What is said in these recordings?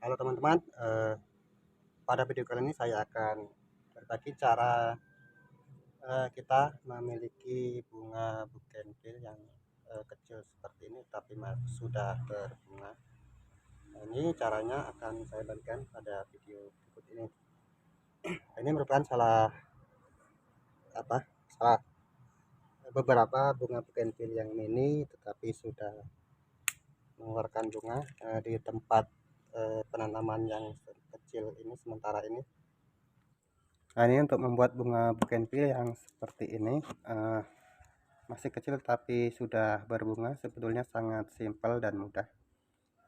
Halo teman-teman, pada video kali ini saya akan berbagi cara kita memiliki bunga bugenvil yang kecil seperti ini tapi sudah berbunga. Nah, ini caranya akan saya bagikan pada video berikut ini. Ini merupakan apa salah beberapa bunga bugenvil yang mini tetapi sudah mengeluarkan bunga di tempat penanaman yang kecil ini sementara ini. Nah, ini untuk membuat bunga bugenvil yang seperti ini, masih kecil tapi sudah berbunga, sebetulnya sangat simpel dan mudah.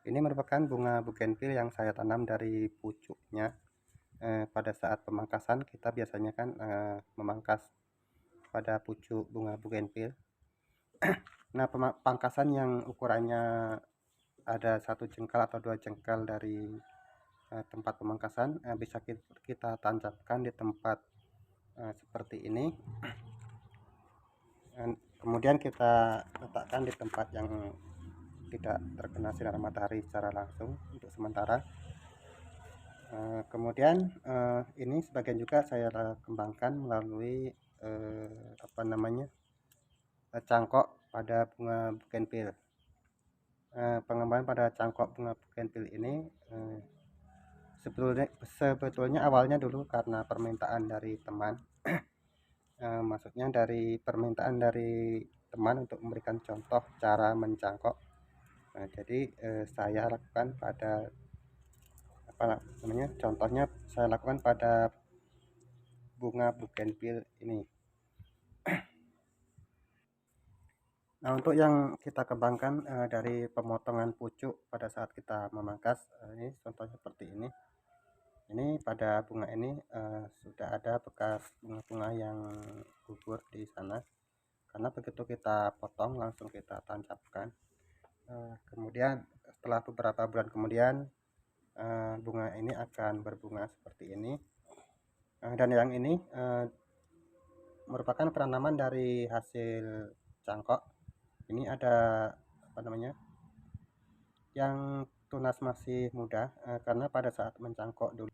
Ini merupakan bunga bugenvil yang saya tanam dari pucuknya. Pada saat pemangkasan kita biasanya kan memangkas pada pucuk bunga bugenvil. Nah, pangkasan yang ukurannya ada 1 jengkal atau 2 jengkal dari tempat pemangkasan bisa kita tancapkan di tempat seperti ini. Kemudian kita letakkan di tempat yang tidak terkena sinar matahari secara langsung untuk sementara. Kemudian ini sebagian juga saya kembangkan melalui cangkok pada bunga bugenvil. Pengembangan pada cangkok bunga bugenvil ini sebetulnya awalnya dulu karena permintaan dari teman. Maksudnya dari permintaan dari teman untuk memberikan contoh cara mencangkok. Jadi saya lakukan pada contohnya saya lakukan pada bunga bugenvil ini. Nah, untuk yang kita kembangkan dari pemotongan pucuk pada saat kita memangkas, ini contohnya seperti ini. Ini pada bunga ini sudah ada bekas bunga-bunga yang gugur di sana, karena begitu kita potong langsung kita tancapkan. Kemudian setelah beberapa bulan kemudian bunga ini akan berbunga seperti ini. Dan yang ini merupakan penanaman dari hasil cangkok. Ini ada yang tunas masih muda, karena pada saat mencangkok dulu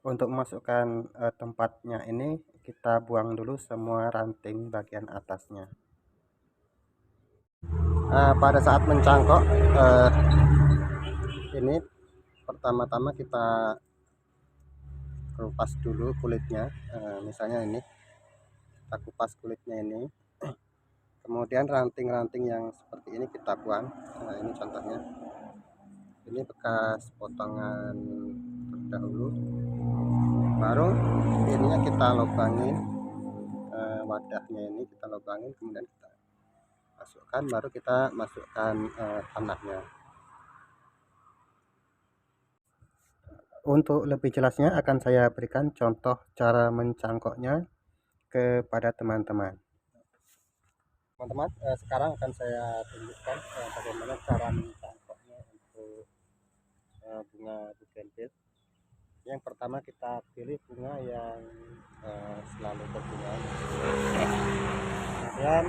untuk memasukkan tempatnya ini kita buang dulu semua ranting bagian atasnya. Pada saat mencangkok ini pertama-tama kita kupas dulu kulitnya. Misalnya ini kita kupas kulitnya ini, kemudian ranting-ranting yang seperti ini kita buang. Ini contohnya, ini bekas potongan terdahulu. Baru ininya kita lubangin, wadahnya ini kita lubangin, kemudian kita masukkan, baru kita masukkan tanahnya. Untuk lebih jelasnya akan saya berikan contoh cara mencangkoknya kepada teman-teman. Sekarang akan saya tunjukkan bagaimana cara mencangkoknya untuk bunga bugenvil. Yang pertama kita pilih bunga yang selalu berbunga. Kemudian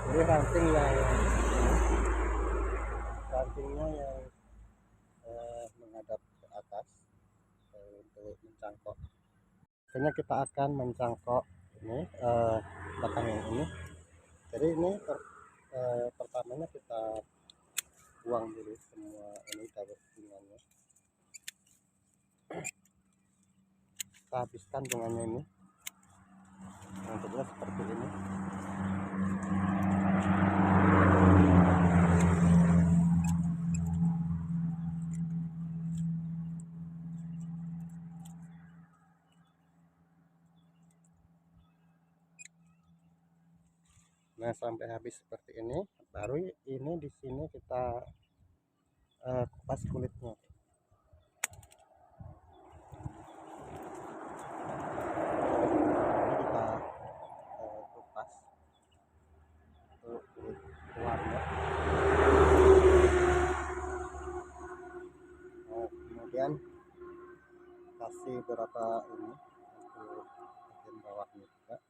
pilih rantingnya yang menghadap ke atas untuk mencangkok. Akhirnya kita akan mencangkok ini batang yang ini. Jadi ini pertamanya kita buang dulu semua ini daun bunganya. Kita habiskan bunganya ini. Bentuknya seperti ini. Nah, sampai habis seperti ini, baru ini di sini kita kupas kulitnya. Ini kita kupas untuk kulit luarnya. Nah, kemudian kasih beberapa ini untuk bagian bawahnya juga.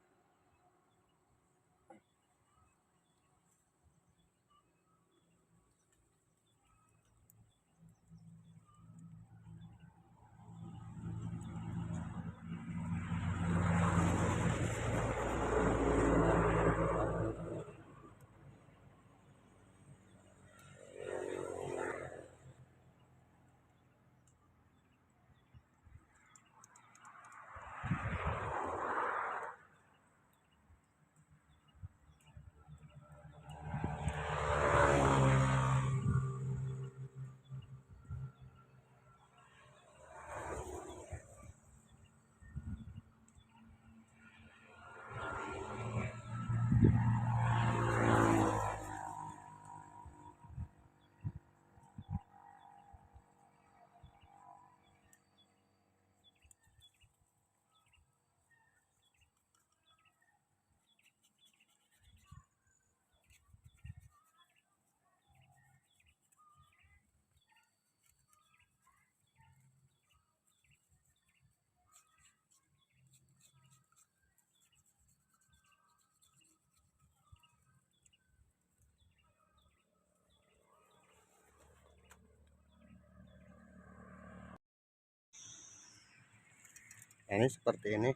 Nah, ini seperti ini,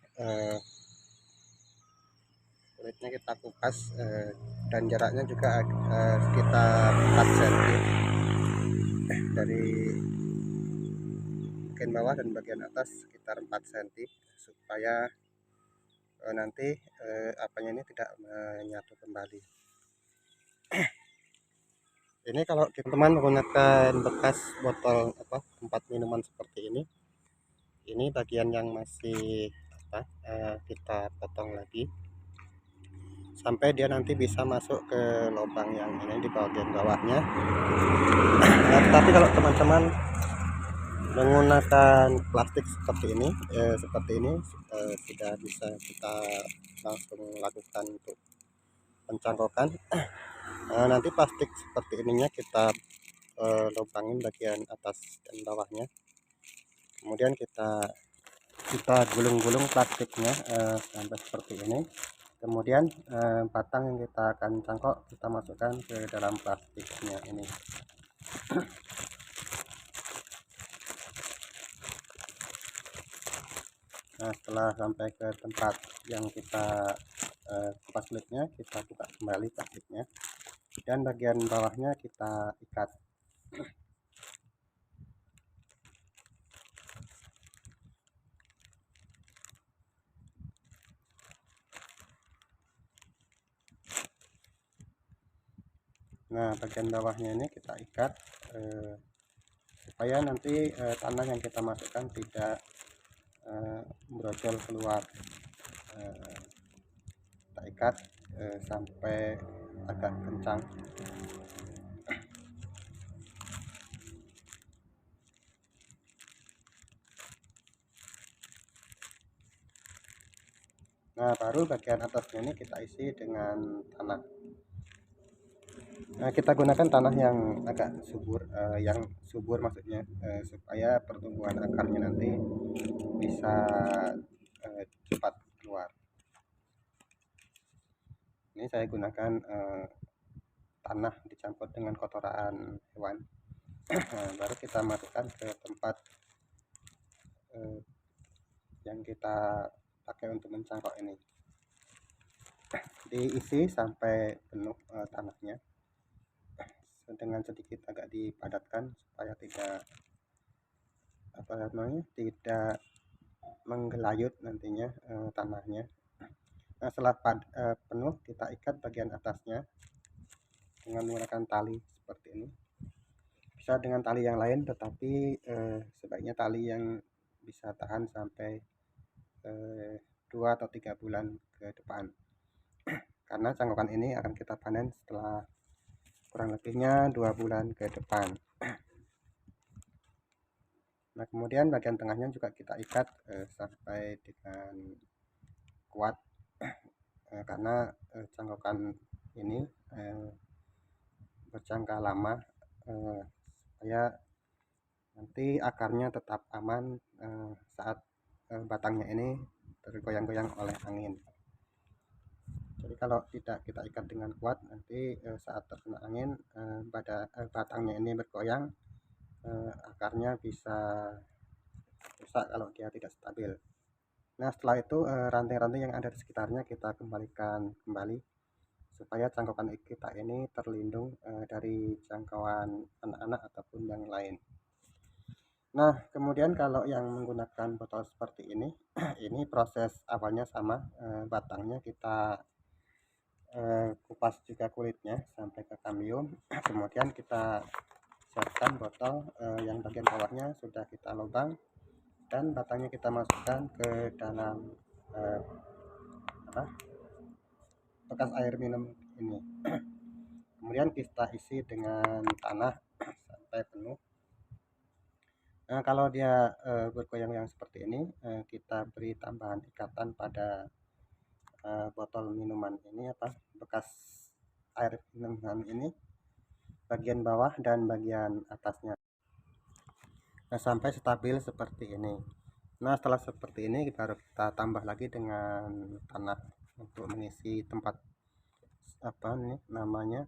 kulitnya kita kupas, dan jaraknya juga sekitar 4 cm dari bagian bawah dan bagian atas, sekitar 4 cm, supaya nanti apanya ini tidak menyatu kembali. Ini kalau teman-teman menggunakan bekas botol tempat minuman seperti ini bagian yang masih kita potong lagi sampai dia nanti bisa masuk ke lubang yang ini di bagian bawahnya. Nah, tapi kalau teman-teman menggunakan plastik seperti ini sudah bisa kita langsung lakukan untuk pencangkokan. Nanti plastik seperti ininya kita lubangin bagian atas dan bawahnya, kemudian kita gulung-gulung plastiknya sampai seperti ini. Kemudian batang yang kita akan cangkok kita masukkan ke dalam plastiknya ini. Nah, setelah sampai ke tempat yang kita kupas kulitnya, kita buka kembali plastiknya dan bagian bawahnya kita ikat. Nah, bagian bawahnya ini kita ikat supaya nanti tanah yang kita masukkan tidak brojol keluar. Kita ikat sampai agak kencang. Nah, baru bagian atasnya ini kita isi dengan tanah. Nah, kita gunakan tanah yang agak subur, maksudnya supaya pertumbuhan akarnya nanti bisa cepat keluar. Ini saya gunakan tanah dicampur dengan kotoran hewan. Nah, baru kita masukkan ke tempat yang kita pakai untuk mencangkok ini. Diisi sampai penuh tanahnya, dengan sedikit agak dipadatkan supaya tidak tidak menggelayut nantinya tanahnya. Nah, setelah penuh kita ikat bagian atasnya dengan menggunakan tali seperti ini. Bisa dengan tali yang lain, tetapi sebaiknya tali yang bisa tahan sampai 2 atau 3 bulan ke depan, karena cangkokan ini akan kita panen setelah kurang lebihnya 2 bulan ke depan. Nah, kemudian bagian tengahnya juga kita ikat sampai dengan kuat, karena cangkokan ini berjangka lama, supaya nanti akarnya tetap aman saat batangnya ini tergoyang-goyang oleh angin. Jadi kalau tidak kita ikat dengan kuat, nanti saat terkena angin batangnya ini bergoyang, akarnya bisa rusak kalau dia tidak stabil. Nah, setelah itu ranting-ranting yang ada di sekitarnya kita kembalikan kembali supaya cangkokan kita ini terlindung dari jangkauan anak-anak ataupun yang lain. Nah, kemudian kalau yang menggunakan botol seperti ini ini proses awalnya sama, batangnya kita kupas juga kulitnya sampai ke kambium. Kemudian kita siapkan botol yang bagian bawahnya sudah kita lubang dan batangnya kita masukkan ke dalam bekas air minum ini. Kemudian kita isi dengan tanah sampai penuh. Nah, kalau dia bergoyang yang seperti ini, kita beri tambahan ikatan pada botol minuman ini, bekas air minuman ini, bagian bawah dan bagian atasnya. Nah, sampai stabil seperti ini. Nah, setelah seperti ini baru kita tambah lagi dengan tanah untuk mengisi tempat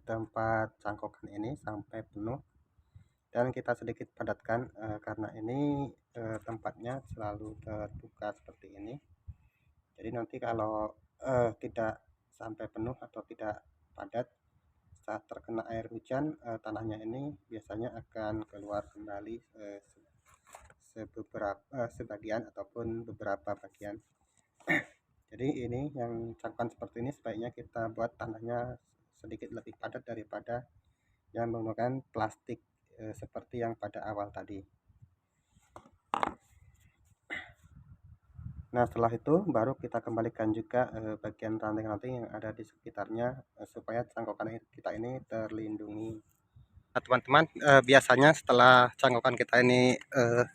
tempat cangkokan ini sampai penuh, dan kita sedikit padatkan karena ini tempatnya selalu terbuka seperti ini. Jadi nanti kalau tidak sampai penuh atau tidak padat saat terkena air hujan, tanahnya ini biasanya akan keluar kembali sebagian ataupun beberapa bagian. Jadi ini yang cangkupan seperti ini sebaiknya kita buat tanahnya sedikit lebih padat daripada yang menggunakan plastik seperti yang pada awal tadi. Nah, setelah itu baru kita kembalikan juga bagian ranting-ranting yang ada di sekitarnya supaya cangkokan kita ini terlindungi. Nah, teman-teman, biasanya setelah cangkokan kita ini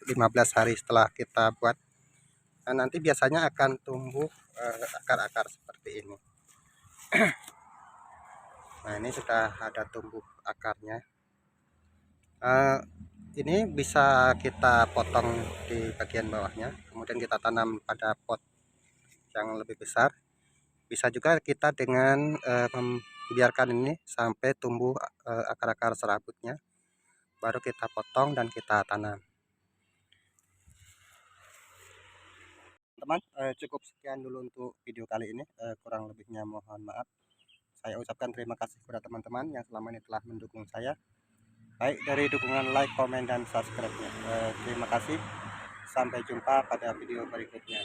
15 hari setelah kita buat, nanti biasanya akan tumbuh akar-akar seperti ini. Nah, ini sudah ada tumbuh akarnya. Ini bisa kita potong di bagian bawahnya, kemudian kita tanam pada pot yang lebih besar. Bisa juga kita dengan membiarkan ini sampai tumbuh akar-akar serabutnya, baru kita potong dan kita tanam. Teman, cukup sekian dulu untuk video kali ini, kurang lebihnya mohon maaf. Saya ucapkan terima kasih kepada teman-teman yang selama ini telah mendukung saya, baik dari dukungan like, komen, dan subscribe-nya. Terima kasih, sampai jumpa pada video berikutnya.